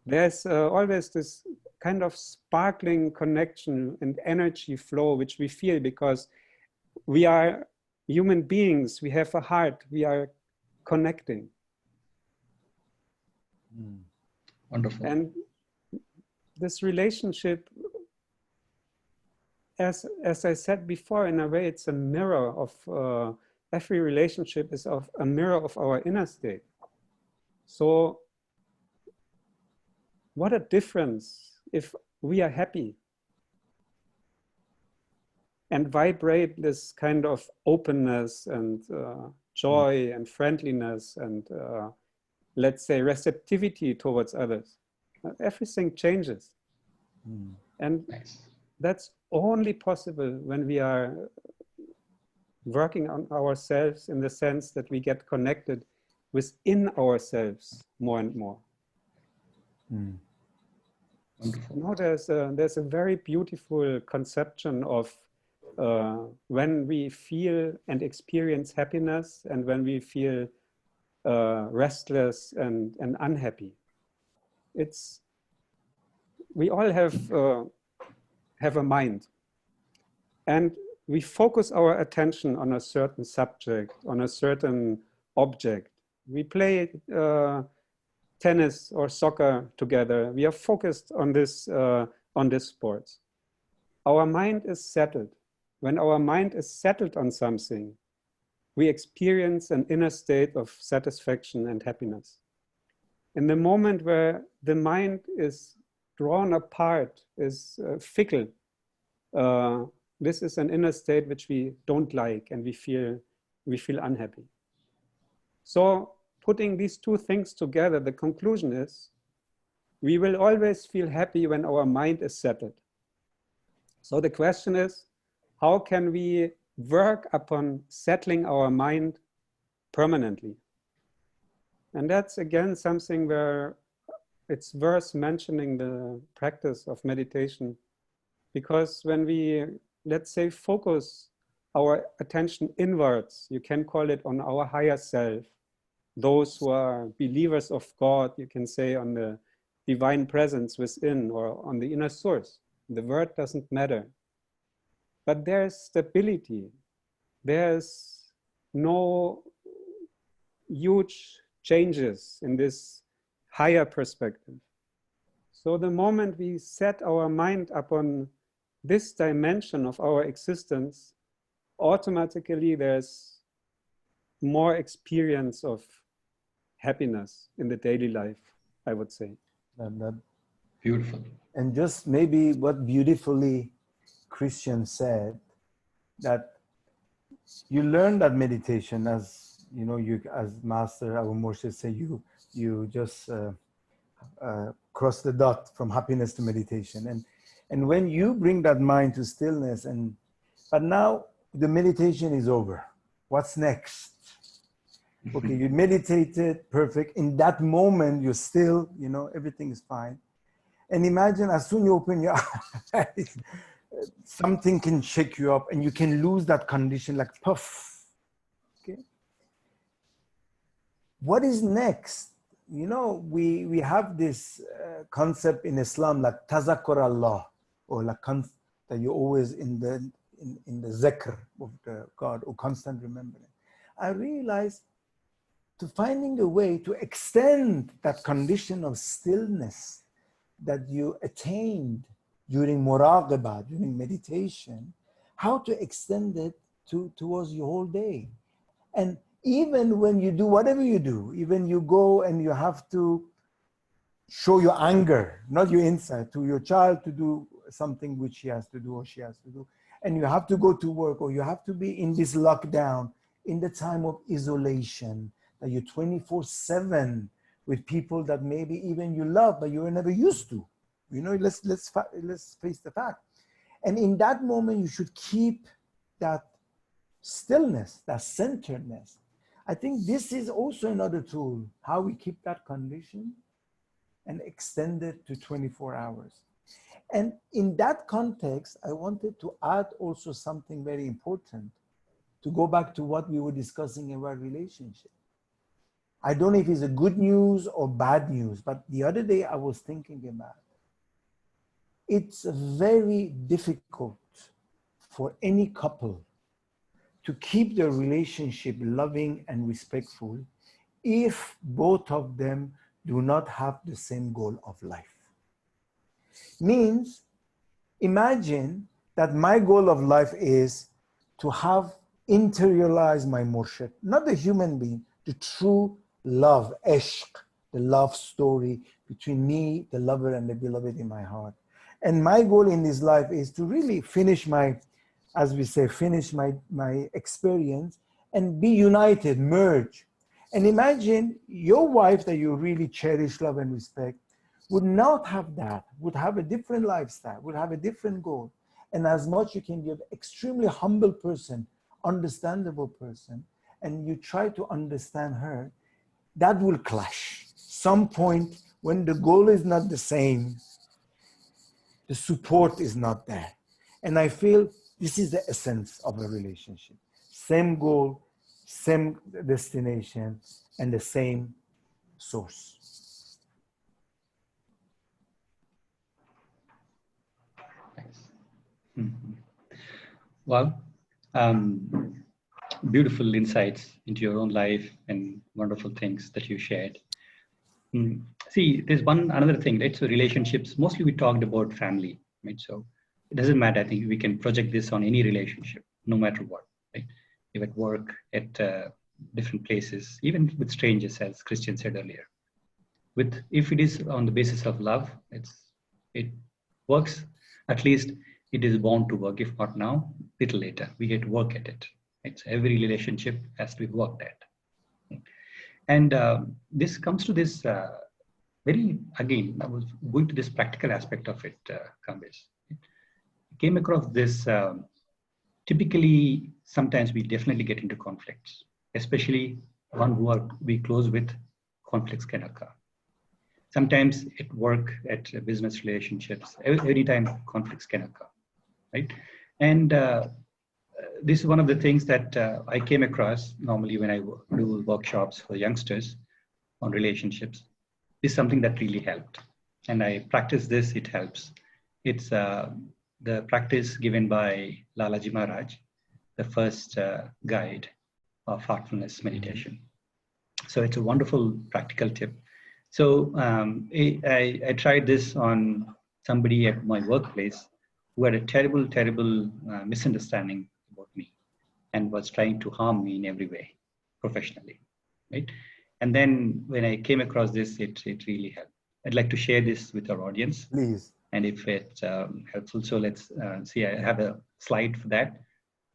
there's always this kind of sparkling connection and energy flow which we feel, because we are human beings, we have a heart, we are connecting. Wonderful. And this relationship, as I said before, in a way, it's a mirror of, every relationship is a mirror of our inner state. So what a difference if we are happy and vibrate this kind of openness and joy and friendliness and let's say receptivity towards others. Everything changes. And that's only possible when we are working on ourselves, in the sense that we get connected within ourselves more and more. Now there's a very beautiful conception of when we feel and experience happiness, and when we feel restless and unhappy. We all have a mind, and we focus our attention on a certain subject, on a certain object. We play tennis or soccer together. We are focused on this sport. Our mind is settled. When our mind is settled on something, we experience an inner state of satisfaction and happiness. In the moment where the mind is drawn apart, is fickle, this is an inner state which we don't like, and we feel unhappy. So putting these two things together, the conclusion is we will always feel happy when our mind is settled. So the question is, how can we work upon settling our mind permanently? And that's again something where it's worth mentioning the practice of meditation, because when we, let's say, focus our attention inwards, you can call it on our higher self, those who are believers of God, you can say on the divine presence within or on the inner source. The word doesn't matter. But there's stability. There's no huge changes in this higher perspective. So the moment we set our mind upon this dimension of our existence, automatically there's more experience of happiness in the daily life, I would say. Beautiful. And just maybe what beautifully Christian said, that you learn that meditation, as you know, you as Master Abu Murshid say, you just cross the dot from happiness to meditation, and when you bring that mind to stillness, but now the meditation is over. What's next? Okay, you meditated, perfect. In that moment, you're still, you know, everything is fine. And imagine as soon you open your eyes, something can shake you up and you can lose that condition like puff. Okay. What is next? You know, we have this concept in Islam like tazakkur Allah, or like that you always in the zikr of the God, or constant remembering. I realized to finding a way to extend that condition of stillness that you attained during muraqabah, during meditation, how to extend it towards your whole day. And even when you do whatever you do, even you go and you have to show your anger, not your insight, to your child to do something which he has to do or she has to do, and you have to go to work, or you have to be in this lockdown, in the time of isolation, that you're 24/7 with people that maybe even you love, but you were never used to. You know, let's face the fact. And in that moment, you should keep that stillness, that centeredness. I think this is also another tool, how we keep that condition and extend it to 24 hours. And in that context, I wanted to add also something very important, to go back to what we were discussing about relationship. I don't know if it's a good news or bad news, but the other day I was thinking about, it's very difficult for any couple to keep their relationship loving and respectful if both of them do not have the same goal of life. Means, imagine that my goal of life is to have interiorized my murshid, not the human being, the true love, ishq, the love story between me, the lover, and the beloved in my heart. And my goal in this life is to really finish my, as we say, finish my experience and be united, merge. And imagine your wife that you really cherish, love, and respect would not have that, would have a different lifestyle, would have a different goal. And as much you can be an extremely humble person, understandable person, and you try to understand her, that will clash. Some point when the goal is not the same, the support is not there. And I feel this is the essence of a relationship. Same goal, same destination, and the same source. Thanks. Well, beautiful insights into your own life and wonderful things that you shared. See, there's another thing, right? So relationships, mostly we talked about family, right? So it doesn't matter. I think we can project this on any relationship, no matter what, right? If at work, at different places, even with strangers, as Christian said earlier. If it is on the basis of love, it works. At least it is bound to work. If not now, little later, we get to work at it. Right? So every relationship has to be worked at. And this comes to this again, I was going to this practical aspect of it, Kamlesh. Came across this, typically, sometimes we definitely get into conflicts, especially one who are we close with, conflicts can occur. Sometimes at work, at business relationships, every time conflicts can occur, right? And this is one of the things that I came across normally when I do workshops for youngsters on relationships. This is something that really helped. And I practice this, it helps. It's the practice given by Lalaji Maharaj, the first guide of heartfulness meditation. So it's a wonderful practical tip. So I tried this on somebody at my workplace who had a terrible, terrible misunderstanding about me and was trying to harm me in every way, professionally, right? And then when I came across this, it really helped. I'd like to share this with our audience. Please. And if it's helpful, so let's see, I have a slide for that.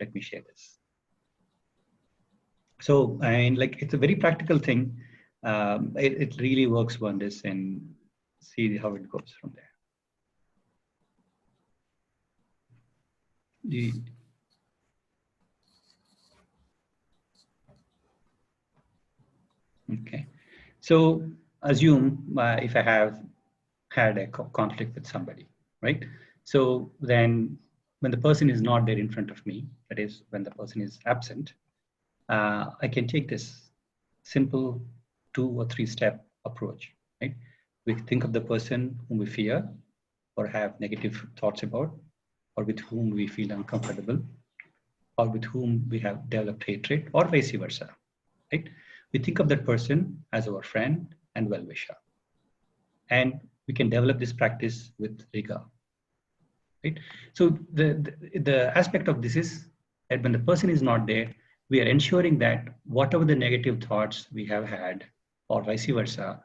Let me share this. So, and like, it's a very practical thing. It really works wonders, and see how it goes from there. Okay, so assume if I have had a conflict with somebody, right? So then when the person is not there in front of me, that is when the person is absent, I can take this simple 2 or 3 step approach, right? We think of the person whom we fear or have negative thoughts about, or with whom we feel uncomfortable, or with whom we have developed hatred, or vice versa, right? We think of that person as our friend and well-wisher. And we can develop this practice with rigor, right? So the aspect of this is that when the person is not there, we are ensuring that whatever the negative thoughts we have had, or vice versa,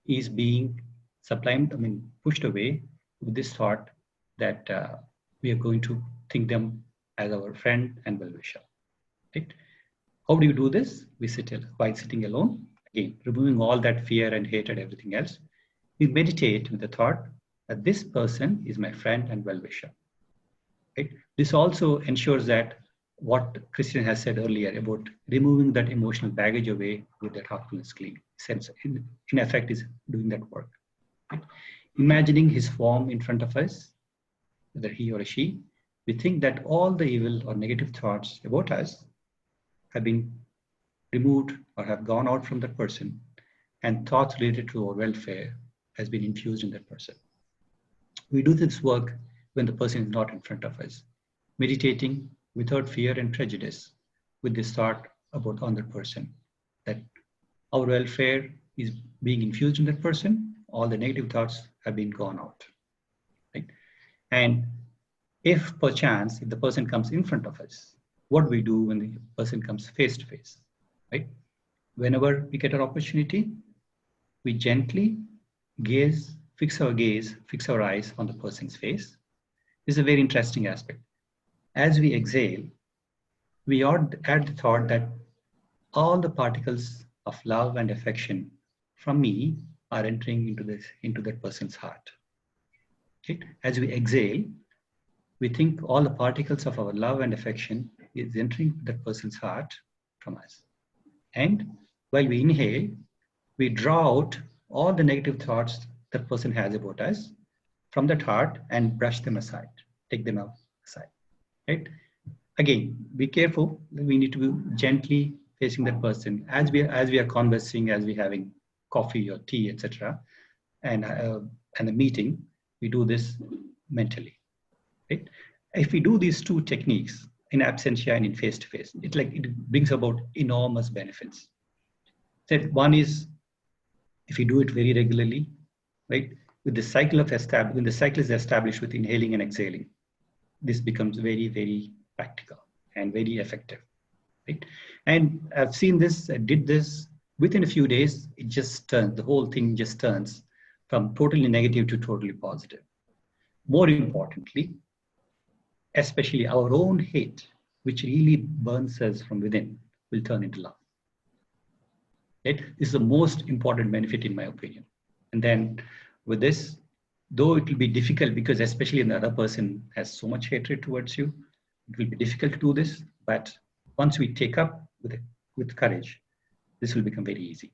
is being sublimed, pushed away with this thought that we are going to think them as our friend and well-wisher, right? How do you do this? We sit while sitting alone, again, removing all that fear and hatred, everything else. We meditate with the thought that this person is my friend and well-wisher, right? This also ensures that what Christian has said earlier about removing that emotional baggage away with that heartfulness clean sense, in effect, is doing that work, right? Imagining his form in front of us, whether he or she, we think that all the evil or negative thoughts about us have been removed or have gone out from that person, and thoughts related to our welfare has been infused in that person. We do this work when the person is not in front of us, meditating without fear and prejudice with this thought about on that person, that our welfare is being infused in that person, all the negative thoughts have been gone out, right? And if perchance, if the person comes in front of us, what do we do when the person comes face to face, right? Whenever we get an opportunity, we gently fix our eyes on the person's face. This is a very interesting aspect. As we exhale, we add the thought that all the particles of love and affection from me are entering into that person's heart. Okay? As we exhale, we think all the particles of our love and affection is entering that person's heart from us. And while we inhale, we draw out all the negative thoughts that person has about us from that heart and brush them aside, take them aside, right? Again, be careful. We need to be gently facing that person as we are conversing, as we're having coffee or tea, etc. And a meeting, we do this mentally, right? If we do these 2 techniques in absentia and in face-to-face, it brings about enormous benefits. So one is, if you do it very regularly, right, with the cycle when the cycle is established with inhaling and exhaling, this becomes very, very practical and very effective, right? And I've seen this, I did this, within a few days, it just turns, the whole thing just turns from totally negative to totally positive. More importantly, especially our own hate, which really burns us from within, will turn into love. Right? This is the most important benefit in my opinion. And then with this, though it will be difficult because especially when the other person has so much hatred towards you, it will be difficult to do this. But once we take up with courage, this will become very easy.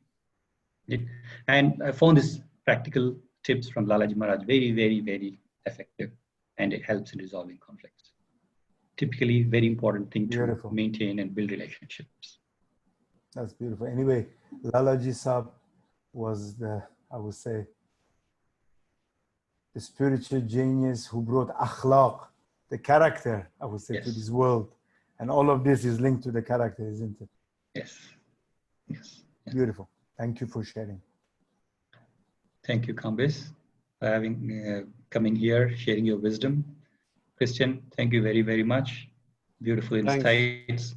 Right? And I found this practical tips from Lalaji Maharaj very, very, very effective, and it helps in resolving conflicts. Typically, very important thing to maintain and build relationships. That's beautiful. Anyway, Lalaji Saab was I would say, the spiritual genius who brought akhlaq, the character, I would say, to this world. And all of this is linked to the character, isn't it? Yes. Yes. Beautiful. Thank you for sharing. Thank you, Kambis, for having coming here, sharing your wisdom. Christian, thank you very, very much. Beautiful insights.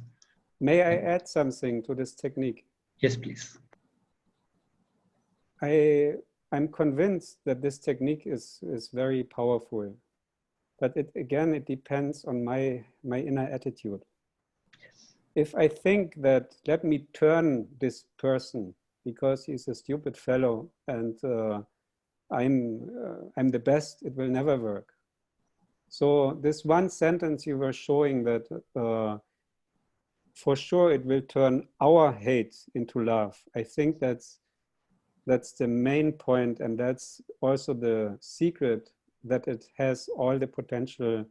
May I add something to this technique? Yes, please. I'm convinced that this technique is very powerful, but it depends on my inner attitude. Yes. If I think that let me turn this person because he's a stupid fellow and I'm the best, it will never work. So this one sentence you were showing that for sure it will turn our hate into love. I think that's the main point, and that's also the secret, that it has all the potential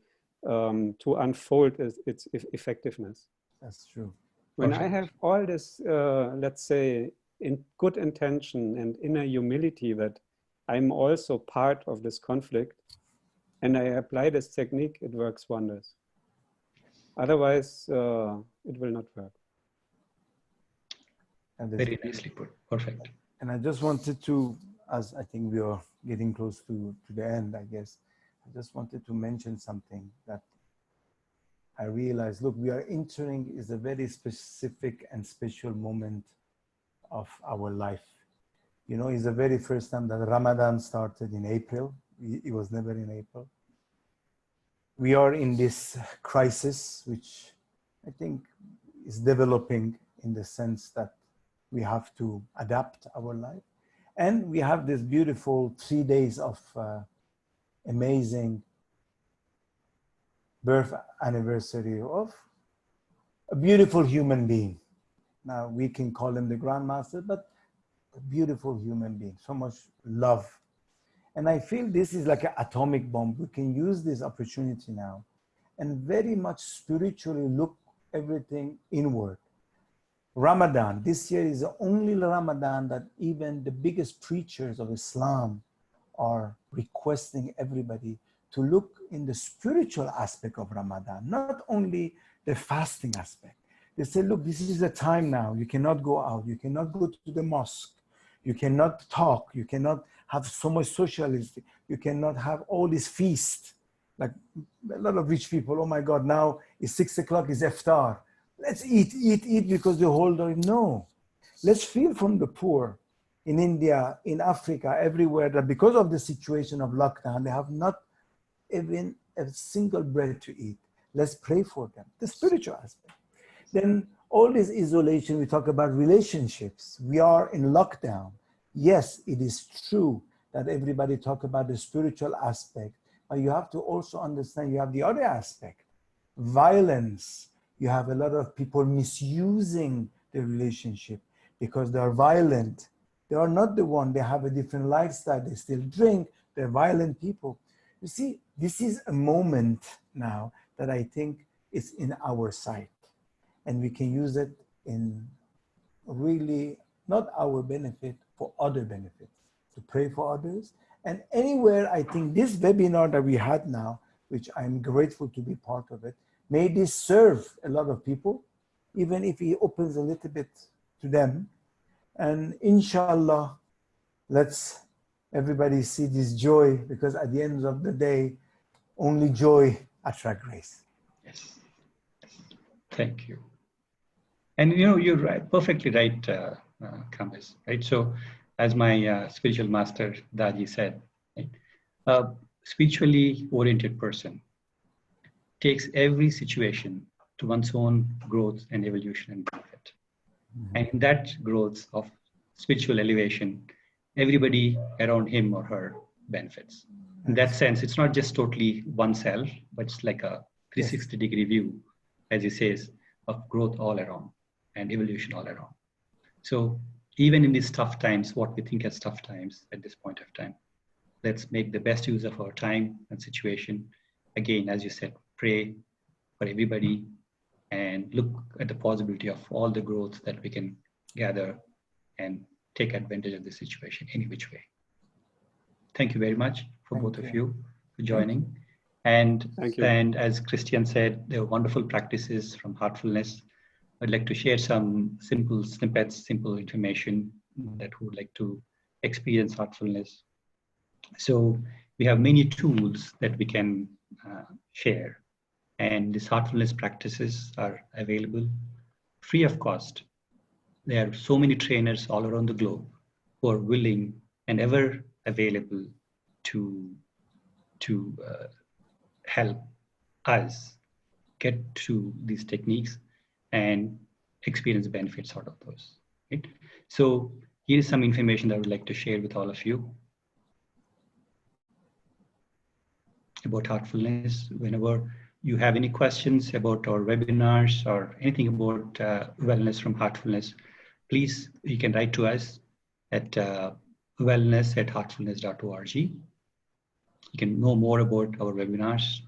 to unfold its effectiveness. That's true. When I have all this, let's say, in good intention and inner humility that I'm also part of this conflict, and I apply this technique, it works wonders. Otherwise, it will not work. And very nicely put. Perfect. And I just wanted to, as I think we are getting close to the end, I guess, I just wanted to mention something that I realized, look, we are entering is a very specific and special moment of our life. You know, it's the very first time that Ramadan started in April. It was never in April. We are in this crisis, which I think is developing in the sense that we have to adapt our life. And we have this beautiful 3 days of amazing birth anniversary of a beautiful human being. Now we can call him the grandmaster, but a beautiful human being, so much love. And I feel this is like an atomic bomb. We can use this opportunity now and very much spiritually look everything inward. Ramadan, this year is the only Ramadan that even the biggest preachers of Islam are requesting everybody to look in the spiritual aspect of Ramadan, not only the fasting aspect. They say, look, this is the time now. You cannot go out. You cannot go to the mosque. You cannot talk. You cannot have so much socialism. You cannot have all this feast. Like a lot of rich people, oh my God, now it's 6 o'clock, it's iftar. Let's eat because the whole day. No, let's feel from the poor in India, in Africa, everywhere, that because of the situation of lockdown, they have not even a single bread to eat. Let's pray for them. The spiritual aspect. Then all this isolation, we talk about relationships. We are in lockdown. Yes, it is true that everybody talk about the spiritual aspect, but you have to also understand you have the other aspect, violence. You have a lot of people misusing the relationship because they are violent. They are not the one, they have a different lifestyle, they still drink, they're violent people. You see, this is a moment now that I think is in our sight, and we can use it in really not our benefit, for other benefits, to pray for others. And anywhere, I think this webinar that we had now, which I'm grateful to be part of it, may this serve a lot of people, even if it opens a little bit to them. And inshallah, let's everybody see this joy, because at the end of the day, only joy attracts grace. Yes. Thank you. And you know, you're right, perfectly right, Kambis, right? So as my spiritual master, Daji, said, right? A spiritually oriented person takes every situation to one's own growth and evolution and benefit. Mm-hmm. And in that growth of spiritual elevation, everybody around him or her benefits. In that sense, it's not just totally oneself, but it's like a 360-degree view, as he says, of growth all around and evolution all around. So even in these tough times, what we think as tough times at this point of time, let's make the best use of our time and situation. Again, as you said, pray for everybody and look at the possibility of all the growth that we can gather and take advantage of the situation any which way. Thank you very much for both of you for joining. And as Christian said, there are wonderful practices from Heartfulness. I'd like to share some simple snippets, simple information that would like to experience Heartfulness. So we have many tools that we can share, and these Heartfulness practices are available free of cost. There are so many trainers all around the globe who are willing and ever available to help us get to these techniques and experience benefits out of those. Right? So here is some information that I would like to share with all of you about Heartfulness. Whenever you have any questions about our webinars or anything about wellness from Heartfulness, please, you can write to us at wellness@heartfulness.org. You can know more about our webinars.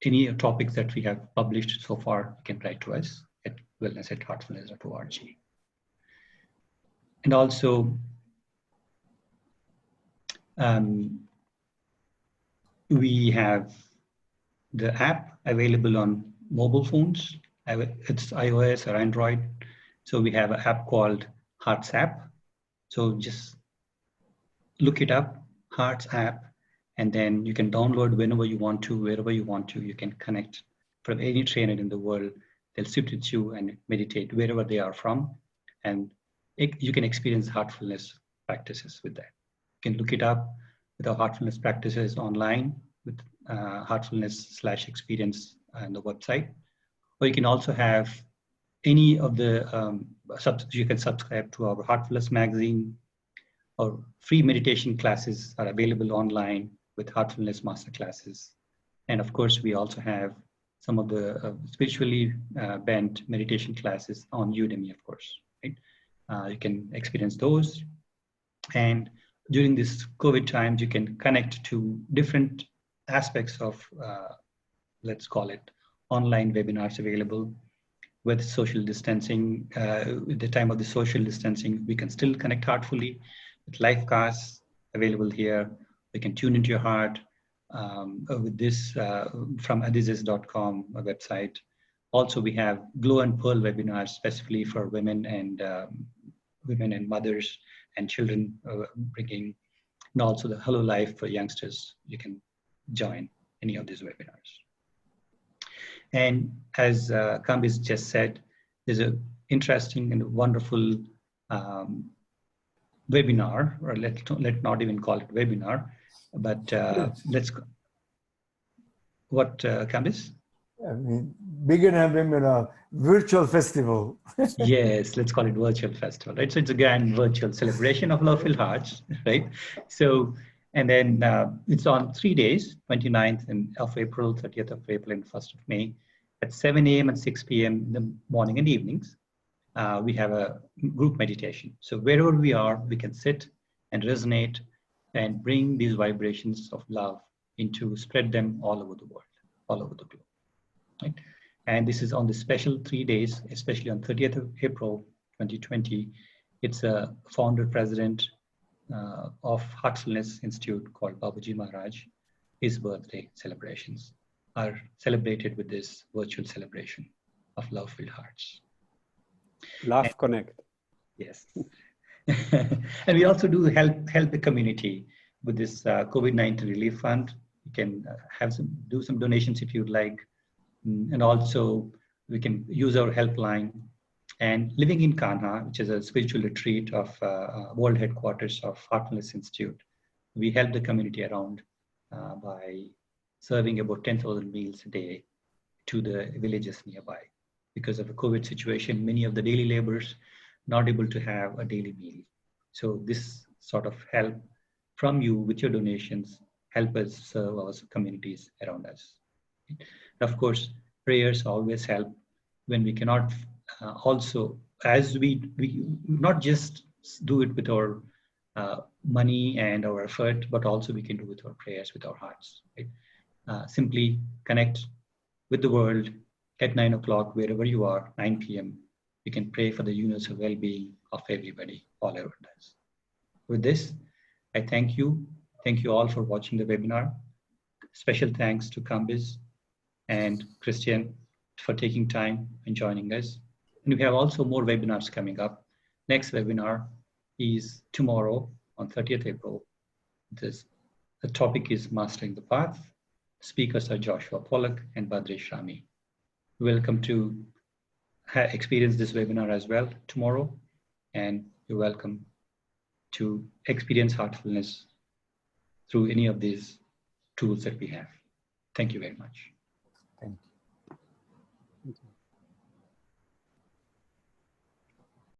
Any topics that we have published so far, you can write to us at wellness@heartfulness.org. And also, we have the app available on mobile phones. It's iOS or Android. So we have an app called Hearts app. So just look it up, Hearts app, and then you can download whenever you want to, wherever you want to. You can connect from any trainer in the world. They'll sit with you and meditate wherever they are from. And you can experience Heartfulness practices with that. You can look it up with our Heartfulness practices online with Heartfulness/experience on the website. Or you can also have any of the, you can subscribe to our Heartfulness magazine. Our free meditation classes are available online with Heartfulness Masterclasses. And of course, we also have some of the spiritually bent meditation classes on Udemy, of course. Right? You can experience those. And during this COVID times, you can connect to different aspects of, let's call it, online webinars available with social distancing. At the time of the social distancing, we can still connect heartfully with live casts available here. We can tune into your heart with this from adizes.com website. Also, we have Glow and Pearl webinars specifically for women and mothers and children bringing, and also the Hello Life for youngsters. You can join any of these webinars. And as Kambis just said, there's an interesting and wonderful webinar, or let's not even call it webinar, but let's go. What, Kambis? I mean, bigger than webinar, virtual festival. Yes, let's call it virtual festival, right? So it's a grand virtual celebration of love-filled hearts, right? So, and then it's on 3 days, 29th of April, 30th of April, and 1st of May, at 7 a.m. and 6 p.m. in the morning and evenings. We have a group meditation. So wherever we are, we can sit and resonate and bring these vibrations of love spread them all over the world, all over the globe, right? And this is on the special 3 days, especially on 30th of April, 2020. It's a founder president of Heartfulness Institute called Babaji Maharaj. His birthday celebrations are celebrated with this virtual celebration of love-filled hearts. Love Connect. Yes. And we also do help the community with this COVID-19 relief fund. You can do some donations if you'd like. And also we can use our helpline. And living in Kanha, which is a spiritual retreat of world headquarters of Heartfulness Institute, we help the community around by serving about 10,000 meals a day to the villages nearby. Because of the COVID situation, many of the daily laborers not able to have a daily meal. So this sort of help from you with your donations help us serve our communities around us. Of course, prayers always help when we cannot also, as we not just do it with our money and our effort, but also we can do with our prayers, with our hearts. Right? Simply connect with the world at 9 o'clock, wherever you are, 9 p.m. You can pray for the universal well-being of everybody all around us. With this, I thank you. Thank you all for watching the webinar. Special thanks to Kambiz and Christian for taking time and joining us. And we have also more webinars coming up. Next webinar is tomorrow on 30th April. The topic is Mastering the Path. Speakers are Joshua Pollack and Badresh Rami. Welcome to experience this webinar as well tomorrow. And you're welcome to experience heartfulness through any of these tools that we have. Thank you very much.